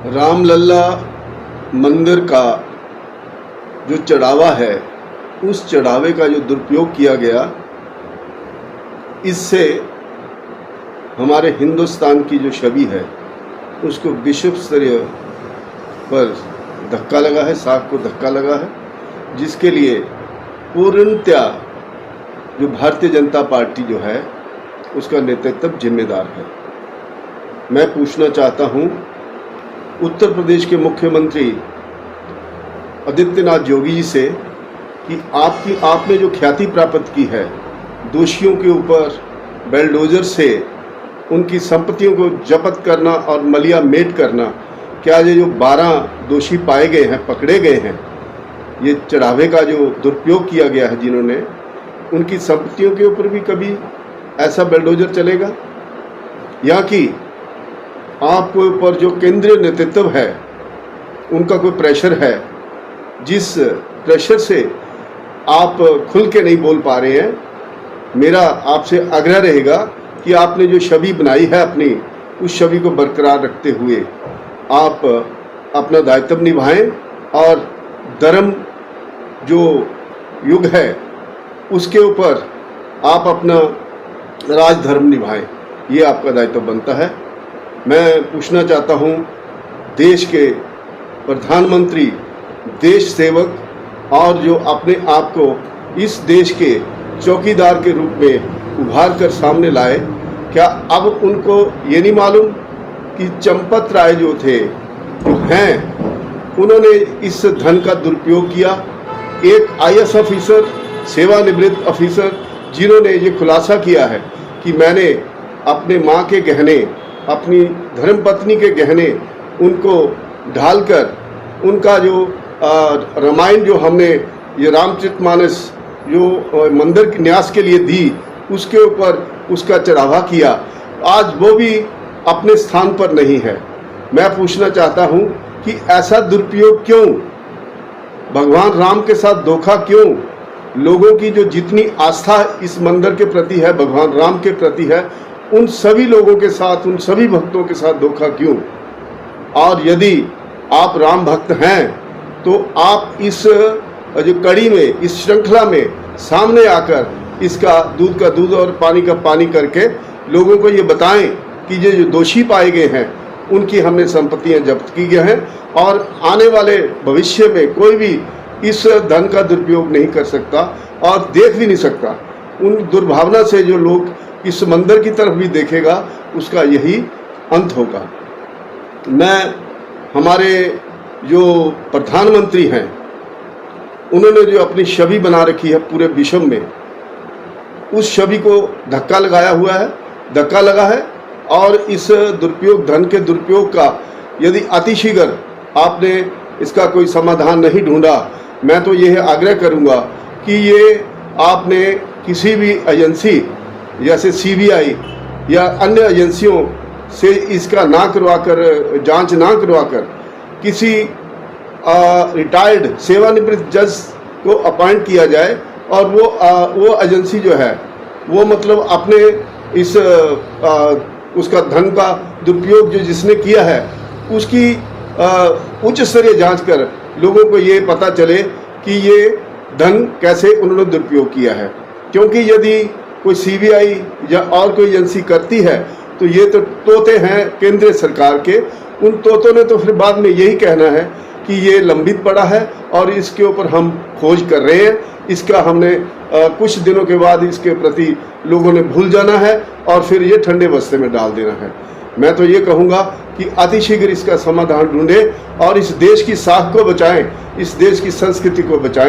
रामलला मंदिर का जो चढ़ावा है, उस चढ़ावे का जो दुरुपयोग किया गया, इससे हमारे हिंदुस्तान की जो छवि है उसको विश्व स्तरीय पर धक्का लगा है, साख को धक्का लगा है, जिसके लिए पूर्णतया जो भारतीय जनता पार्टी जो है उसका नेतृत्व जिम्मेदार है। मैं पूछना चाहता हूं उत्तर प्रदेश के मुख्यमंत्री आदित्यनाथ योगी जी से कि आपने जो ख्याति प्राप्त की है, दोषियों के ऊपर बेलडोजर से उनकी संपत्तियों को जब्त करना और मलिया मेट करना, क्या ये जो 12 दोषी पाए गए हैं, पकड़े गए हैं, ये चढ़ावे का जो दुरुपयोग किया गया है जिन्होंने, उनकी संपत्तियों के ऊपर भी कभी ऐसा बेलडोजर चलेगा? या कि आपके ऊपर जो केंद्रीय नेतृत्व है उनका कोई प्रेशर है, जिस प्रेशर से आप खुल के नहीं बोल पा रहे हैं? मेरा आपसे आग्रह रहेगा कि आपने जो छवि बनाई है अपनी, उस छवि को बरकरार रखते हुए आप अपना दायित्व निभाएं और धर्म जो युग है उसके ऊपर आप अपना राजधर्म निभाएं, ये आपका दायित्व बनता है। मैं पूछना चाहता हूँ देश के प्रधानमंत्री, देश सेवक और जो अपने आप को इस देश के चौकीदार के रूप में उभार कर सामने लाए, क्या अब उनको ये नहीं मालूम कि चंपत राय जो थे, जो हैं, उन्होंने इस धन का दुरुपयोग किया? एक IAS ऑफिसर, सेवानिवृत्त ऑफिसर, जिन्होंने ये खुलासा किया है कि मैंने अपने माँ के गहने, अपनी धर्मपत्नी के गहने उनको ढालकर, उनका जो रामायण जो हमने ये रामचरितमानस जो मंदिर के न्यास के लिए दी, उसके ऊपर उसका चढ़ावा किया, आज वो भी अपने स्थान पर नहीं है। मैं पूछना चाहता हूँ कि ऐसा दुरुपयोग क्यों? भगवान राम के साथ धोखा क्यों? लोगों की जो जितनी आस्था इस मंदिर के प्रति है, भगवान राम के प्रति है, उन सभी लोगों के साथ, उन सभी भक्तों के साथ धोखा क्यों? और यदि आप राम भक्त हैं तो आप इस जो कड़ी में, इस श्रृंखला में सामने आकर इसका दूध का दूध और पानी का पानी करके लोगों को ये बताएं कि ये जो दोषी पाए गए हैं उनकी हमने संपत्तियां जब्त की गई हैं और आने वाले भविष्य में कोई भी इस धन का दुरुपयोग नहीं कर सकता और देख भी नहीं सकता। उन दुर्भावना से जो लोग इस मंदिर की तरफ भी देखेगा, उसका यही अंत होगा। मैं हमारे जो प्रधानमंत्री हैं, उन्होंने जो अपनी छवि बना रखी है पूरे विश्व में, उस छवि को धक्का लगाया हुआ है, धक्का लगा है। और इस दुरुपयोग, धन के दुरुपयोग का यदि अतिशीघ्र आपने इसका कोई समाधान नहीं ढूंढा, मैं तो यह आग्रह करूंगा कि ये आपने किसी भी एजेंसी जैसे CBI या अन्य एजेंसियों से इसका ना करवाकर, जांच ना करवाकर, किसी रिटायर्ड सेवानिवृत्त जज को अपॉइंट किया जाए और वो एजेंसी जो है वो मतलब अपने इस उसका धन का दुरुपयोग जो जिसने किया है उसकी उच्च स्तरीय जांच कर लोगों को ये पता चले कि ये धन कैसे उन्होंने दुरुपयोग किया है। क्योंकि यदि कोई CBI या और कोई एजेंसी करती है तो ये तो तोते हैं केंद्रीय सरकार के, उन तोतों ने तो फिर बाद में यही कहना है कि ये लंबित पड़ा है और इसके ऊपर हम खोज कर रहे हैं, इसका हमने कुछ दिनों के बाद इसके प्रति लोगों ने भूल जाना है और फिर ये ठंडे बस्ते में डाल देना है। मैं तो ये कहूँगा कि अतिशीघ्र इसका समाधान ढूंढें और इस देश की साख को बचाएं, इस देश की संस्कृति को बचाएं।